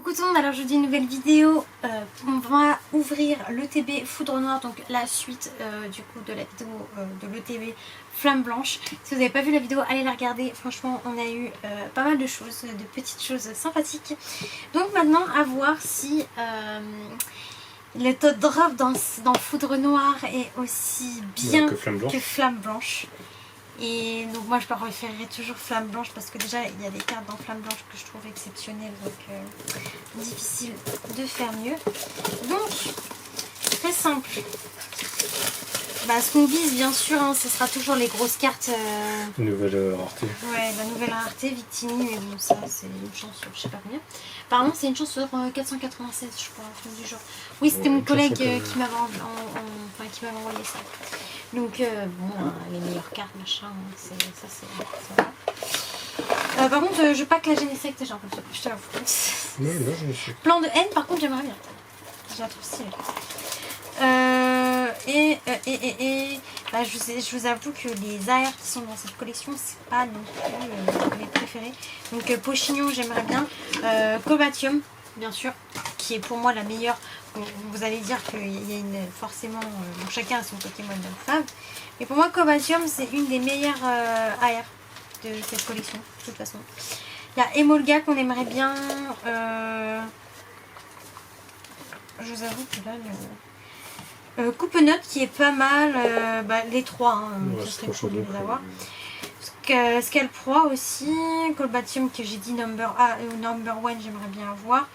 Coucou tout le monde, alors je vous dis une nouvelle vidéo. On va ouvrir l'ETB Foudre Noire, donc la suite du coup de la vidéo de l'ETB Flamme Blanche. Si vous n'avez pas vu la vidéo, allez la regarder. Franchement, on a eu pas mal de choses, de petites choses sympathiques. Donc maintenant, à voir si le taux de drop dans Foudre Noire est aussi bien que Flamme Blanche. Et donc moi je préférerais toujours Flamme Blanche parce que déjà il y a des cartes dans Flamme Blanche que je trouve exceptionnelles, donc difficile de faire mieux. Donc très simple, ce qu'on vise bien sûr, hein, ce sera toujours les grosses cartes. Nouvelle rareté. Ouais, la nouvelle rareté, Victini, mais bon ça c'est une chance sur je sais pas combien. Pardon, c'est une chance sur 496 je crois, un truc du genre. Oui, c'était mon collègue qui m'avait envoyé ça. Donc bon, les meilleures cartes, machin, ça c'est... par contre, je pack la Genesect, j'ai un peu je te l'avoue. Non, je me suis... Plan de haine, par contre, j'aimerais bien. Je la trouve stylée. Je vous avoue que les AR qui sont dans cette collection, c'est pas non plus mes préférés. Donc Pochignon, j'aimerais bien. Cobatium, bien sûr, qui est pour moi la meilleure. Vous allez dire qu'il y a forcément, chacun a son Pokémon de fave. Et pour moi, Cobatium, c'est une des meilleures AR de cette collection, de toute façon. Il y a Emolga qu'on aimerait bien. Je vous avoue que là, Coupe-Note qui est pas mal. Les trois, hein, ce serait cool de les avoir. Scalproie aussi. Colbatium que j'ai dit number 1, j'aimerais bien avoir.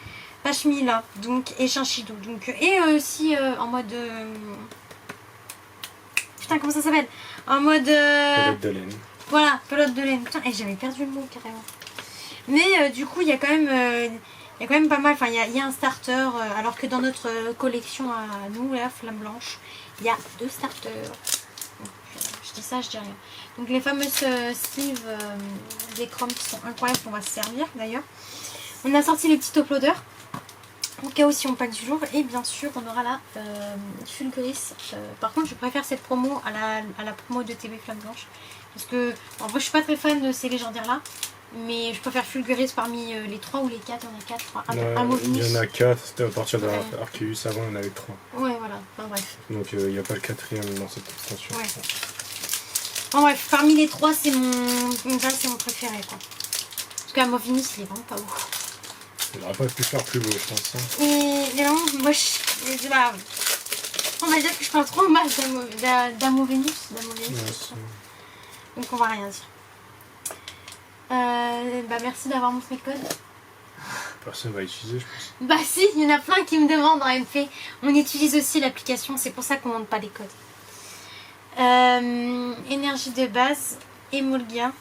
Pachmila, donc, et Chinchidou, donc, et aussi en mode... Putain, comment ça s'appelle? En mode... Pelote de laine. Voilà, pelote de laine. Putain, et j'avais perdu le mot carrément. Mais du coup, il y a quand même pas mal, enfin, il y a un starter, alors que dans notre collection à nous, la Flamme Blanche, il y a 2 starters. Donc, je dis ça, je dis rien. Donc les fameuses sleeves des chromes qui sont incroyables, qu'on va se servir d'ailleurs. On a sorti les petits uploaders. Au cas où si on pack du jour, et bien sûr on aura la Fulguris. Par contre je préfère cette promo à la promo de TB Flamme Blanche, parce que en vrai je suis pas très fan de ces légendaires là, mais je préfère Fulguris parmi les 3 ou les 4, il y en a 4 je crois. Il y en a 4, c'était à partir de Arceus, avant il y en avait 3. Ouais voilà, enfin bref. Donc il n'y a pas le 4ème dans cette extension. Ouais. En bref, parmi les 3 c'est mon préféré quoi. Parce qu'Amovinis il est vraiment pas beau. Il n'aurait pas pu faire plus beau, je pense. Hein. Et vraiment, moi, on va dire que je parle trop mal d'Amovenus. Donc on va rien dire. Merci d'avoir montré le code. Personne va utiliser, je pense. Bah si, il y en a plein qui me demandent en MP. On utilise aussi l'application, c'est pour ça qu'on ne montre pas les codes. Énergie de base, Emolga,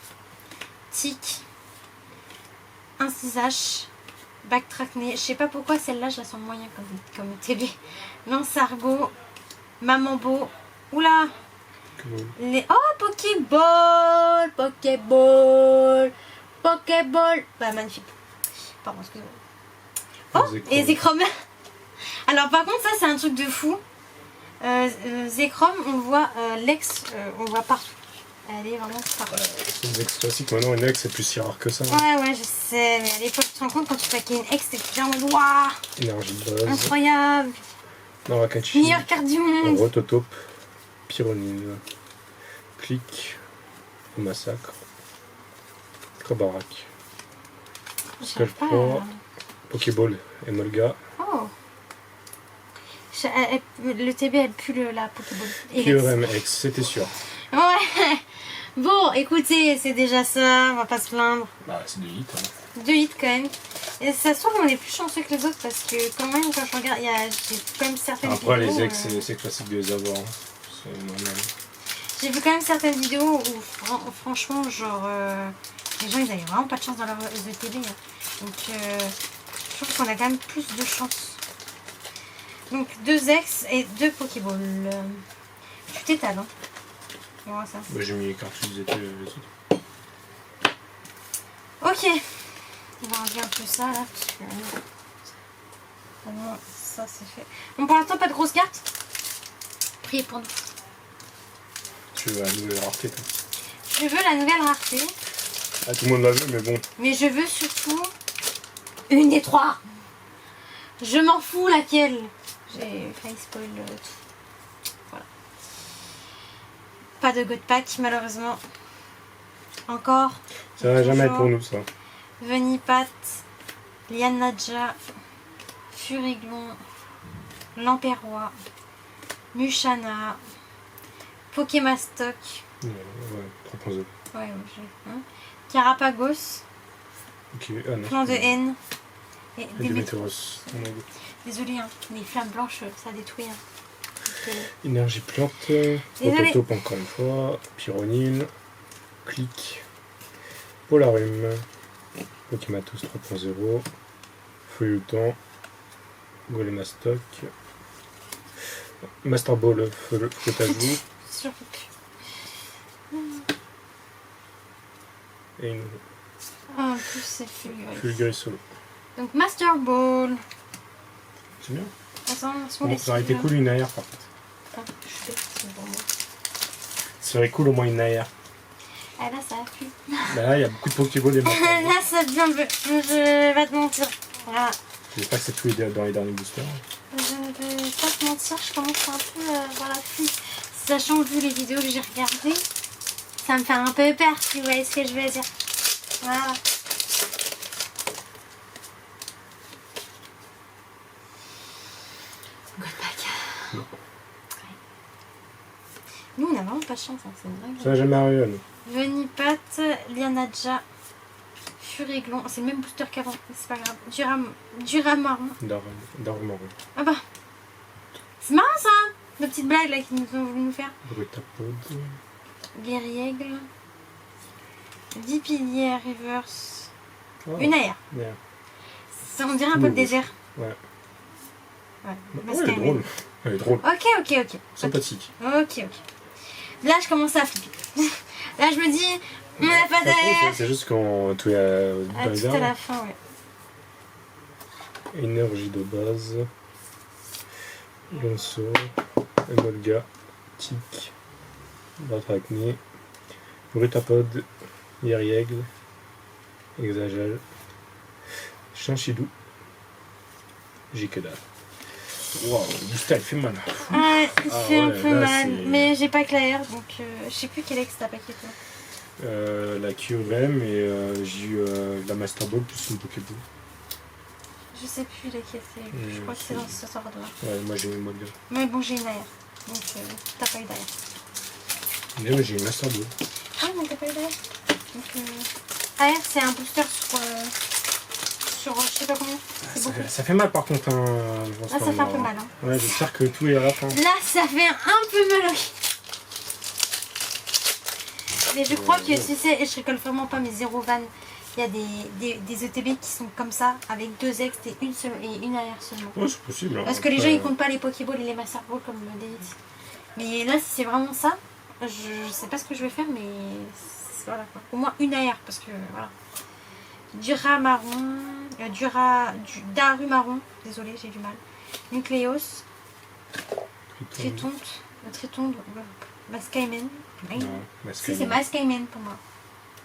Tic, 1-6H. Backtrackné, je sais pas pourquoi celle-là je la sens moyen comme TB. Lansargot, Mamambo, oula, les Pokéball, magnifique. Pardon, excusez-moi. Et Zekrom. Alors par contre ça c'est un truc de fou. Zekrom on le voit on le voit partout. Elle est vraiment parfaite. C'est une ex classique, maintenant une ex c'est plus si rare que ça. Ouais, je sais, mais à l'époque tu te rends compte quand tu paquais une ex, c'était bien waouh. Énergie de base. Incroyable. Narakachi. Meilleure carte du monde. Rototope. Pyronine. Click. Massacre. Krabarak. Scalproie. Pokéball. Emolga. Oh. Le TB elle pue la Pokéball. QRM X, c'était sûr. Ouais. Bon, écoutez, c'est déjà ça, on va pas se plaindre. Bah, c'est 2 hits. Hein. 2 hits quand même. Et ça se trouve, on est plus chanceux que les autres parce que, quand même, quand je regarde, j'ai quand même certaines vidéos. Après, les ex, c'est classique de les avoir. Hein. C'est normal. J'ai vu quand même certaines vidéos où, franchement, genre, les gens ils avaient vraiment pas de chance dans leur ETB. Hein. Donc, je trouve qu'on a quand même plus de chance. Donc, 2 ex et 2 Pokéballs. Tu t'étales, hein. Voilà, ça. Bah, j'ai mis les cartouches des autres. Ok. On va enlever un peu ça là. Parce que... Bon, ça c'est fait. Bon, pour l'instant, pas de grosses cartes. Priez pour nous. Tu veux la nouvelle rareté, toi? Je veux la nouvelle rareté. Ah, tout le monde la veut, mais bon. Mais je veux surtout une des 3. Je m'en fous laquelle. J'ai failli spoil tout. Voilà. Pas de God Pack malheureusement. Encore. Ça va jamais être Toujours. pour nous, ça. Venipat, Lian Nadja, Furiglon, Lamperrois, Mushana, Pokémastoc, Ouais, 3.0. ouais, Carapagos, Ok, ah non. Plan de haine et Et Déméteros. Déméteros. Désolée, hein, les flammes blanches, ça détruit. Hein. Donc, Énergie plante. Désolée. Prototaupe encore une fois. Pyronine. Clic. Polarium. Pokématos 3.0. Feuilleton. Golemastoc. Master Ball, Flotajou. surtout. Et une En plus, c'est Fulguris. Fulguris solo. Donc, Master Ball. C'est bien. Attends, Bon, ça aurait été cool une AR par contre. Attends, je suis bête, c'est pour moi. Ça serait cool au moins une AR. Ah là, ça a plu. Bah là, il y a beaucoup de Pokéballs et Master Ball. Là, ça devient un peu. Je vais te mentir. Voilà. J'espère que c'est tous dans les derniers boosters. Je ne vais pas te mentir, je commence un peu voir la pluie. Sachant que vu les vidéos que j'ai regardées, ça me fait un peu peur, si vous voyez ce que je veux dire. Voilà. Godpack. Non. Ouais. Nous, on n'a vraiment pas de chance, hein, c'est dingue. Ça n'a jamais arrivé à nous. Venipat, Lianadja, Furiglon, c'est le même booster qu'avant, mais c'est pas grave. Duramaron. Darumaro. Ah bah, c'est marrant ça, la petite blague là qu'ils nous ont voulu nous faire. Brutapod. Guerriègle, Dipilier, Reverse, Oh, une AR. merde. Ça, on dirait un peu le désert. Ouais. Ouais, Ouais, elle est drôle. Elle est drôle. Ok. Sympathique. Ok. Là, je commence à flipper. Là, je me dis, on n'a pas d'AR. C'est juste quand tout est dans les Tout à arbres. la fin, ouais. Énergie de base. Yonso. Emolga. Tic. Batracné. Brutapod. Guerriègle. Exagel. Chinchidou. Jikedal. Waouh, le booster il fait mal. Ouais, il fait un peu là, mal. c'est- Mais j'ai pas que l'AR, donc je sais plus quel ex t'as paquet toi. La QRM et j'ai eu la Master Ball plus une Pokéball. Je sais plus laquelle c'est. Je crois que c'est dans ce ordre là. Ouais, moi j'ai une Molga. Mais bon, j'ai une AR. Donc t'as pas eu d'AR. Mais j'ai une Master Ball. Ah, mais t'as pas eu d'AR. Donc AR, c'est un booster sur je sais pas combien. C'est beaucoup. Ça fait mal par contre. Hein, Là, ça fait un peu mal. Hein. Ouais, j'espère que tout est à la fin. Là, ça fait un peu mal. Mais je crois que tu sais, et je récolte vraiment pas mes 0 vannes. Il y a des ETB qui sont comme ça, avec 2 ex et une AR seulement. Ouais, c'est possible. Hein. Parce que les gens ils comptent pas les Pokéballs et les Master Balls comme David. Mais là, si c'est vraiment ça, je sais pas ce que je vais faire, mais voilà quoi. Au moins une AR parce que voilà. Duramaron, Darumaron, désolé, j'ai du mal. Nucléos, Tritonde, Mascaimen. Non, Si, c'est Mascaimen pour moi.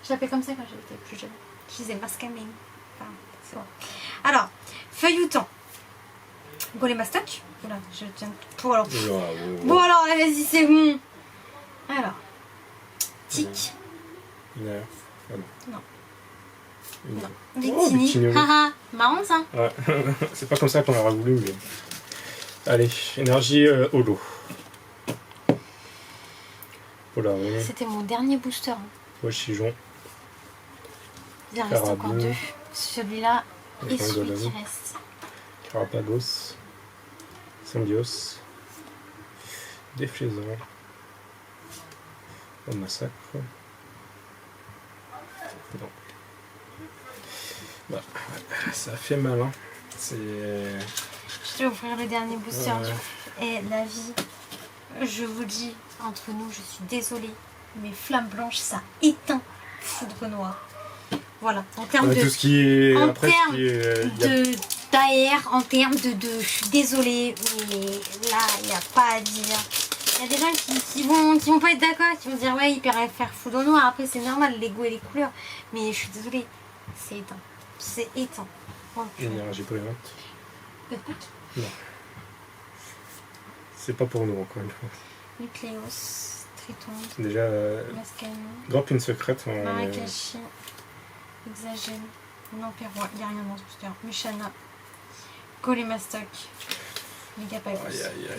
Je l'appelais comme ça quand j'étais plus jeune. Je disais Mascaimen. Enfin, c'est bon. Alors, Feuilleton. Golemastoc. Voilà, je tiens pour alors. Bon alors, vas-y, c'est bon. Alors. Tic. Une heure. Ah non. Non. Une Non. heure. Victini. Victini, oui. Haha, marrant ça. Ouais. C'est pas comme ça qu'on aurait voulu, mais. Allez, énergie holo. Polaris. C'était mon dernier booster. Hein. Pochijon. Il en reste encore Carabou. 2. Celui-là et Avec un celui golem. qui reste. Carapagos. Symbios. Déflaisant. Un massacre. Non. Bah, ouais, ça fait mal, hein. C'est. Je vais ouvrir le dernier booster. Ouais. Et la vie, je vous dis, entre nous, je suis désolée, mais Flamme Blanche, ça éteint Foudre Noire. Voilà, en termes de... Tout ce qui est. en Après, ce qui est. Il y a- d'AR, en termes de... Je suis désolée, mais là, il n'y a pas à dire. Il y a des gens qui vont pas être d'accord, qui vont dire ouais, il pourrait faire Foudre Noire. Après, c'est normal, les goûts et les couleurs. Mais je suis désolée, c'est éteint. C'est éteint. Donc, Énergie brillante. Peut-être pas. C'est pas pour nous, encore une fois. Nucléos, Triton, Déjà, Mascagnon, drop une secrète. Marrakech, Hexagène, Nampérois, il n'y a rien dans ce booster. Mushana, Golémastoc, Megapyrus.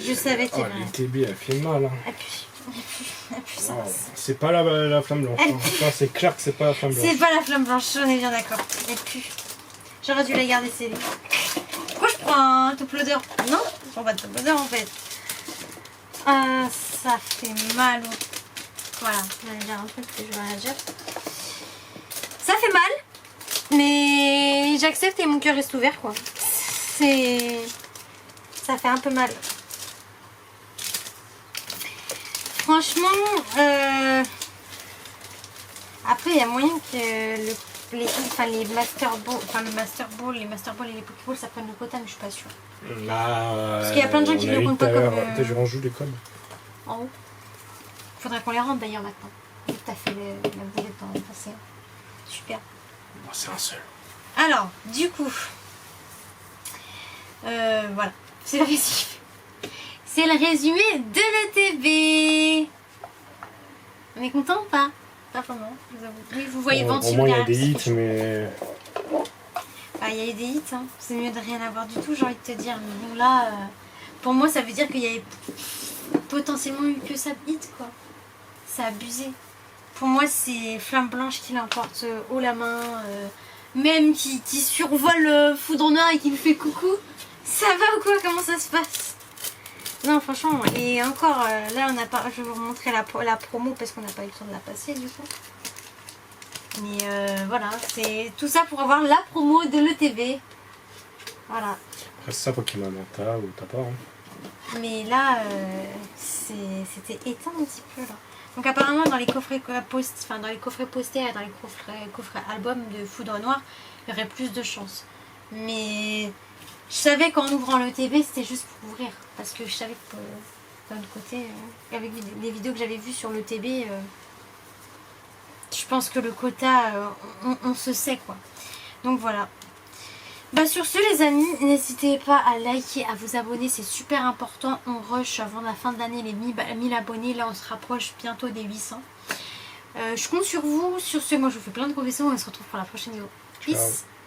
Je savais qu'il y avait rien. Le TB, elle fait mal. Hein. La puissance. C'est pas la flamme blanche. Hein. Enfin, c'est clair que c'est pas la flamme blanche. C'est pas la flamme blanche, on est bien d'accord. Elle pue. J'aurais dû la garder scellée. Pourquoi je prends un top loader? Non, je prends pas de top loader en fait. Ah, ça fait mal. Voilà, je vais dire un truc que je vais réagir. Ça fait mal, mais j'accepte et mon cœur reste ouvert quoi. Ça fait un peu mal. Franchement, après il y a moyen que les Master Ball, le Master Ball et les Pokéballs ça prenne le quota, mais je suis pas sûre. Parce qu'il y a plein de gens qui le comptent pas comme. Je range les codes. En haut. Faudrait qu'on les rende d'ailleurs maintenant. Vu que t'as fait la boulette dans le passé. Super. Bon, c'est un seul. Alors, du coup. Voilà. C'est le résumé. C'est le résumé de l'ETB. On est content ou pas? Pas vraiment, je vous avoue. Oui, vous voyez Venture. Au moins, il y a des hits, mais. Ah, il y a eu des hits, hein. C'est mieux de rien avoir du tout, j'ai envie de te dire. Mais bon, là, pour moi, ça veut dire qu'il y avait potentiellement eu que ça de hits, quoi. C'est abusé. Pour moi, c'est Flamme Blanche qui l'emporte haut la main. Même qui survole Foudre Noire et qui me fait coucou. Ça va ou quoi? Comment ça se passe? Non, franchement, et encore, là, on a pas. Je vais vous montrer la promo parce qu'on n'a pas eu le temps de la passer, du coup. Mais voilà, c'est tout ça pour avoir la promo de l'ETB. Voilà. Après, c'est ça, Pokémon, t'as ou t'as pas. Hein. Mais là, c'était éteint un petit peu, là. Donc apparemment, dans les coffrets postés et dans les coffrets albums de Foudre Noire, il y aurait plus de chance. Mais je savais qu'en ouvrant l'ETB, c'était juste pour ouvrir. Parce que je savais que d'un autre côté, avec les vidéos que j'avais vues sur l'ETB, je pense que le quota, on se sait quoi. Donc voilà. Bah sur ce les amis, n'hésitez pas à liker, à vous abonner, c'est super important. On rush avant la fin de l'année les 1000 abonnés, là on se rapproche bientôt des 800. Je compte sur vous. Sur ce, moi je vous fais plein de gros bisous, on se retrouve pour la prochaine vidéo. Peace. Ciao.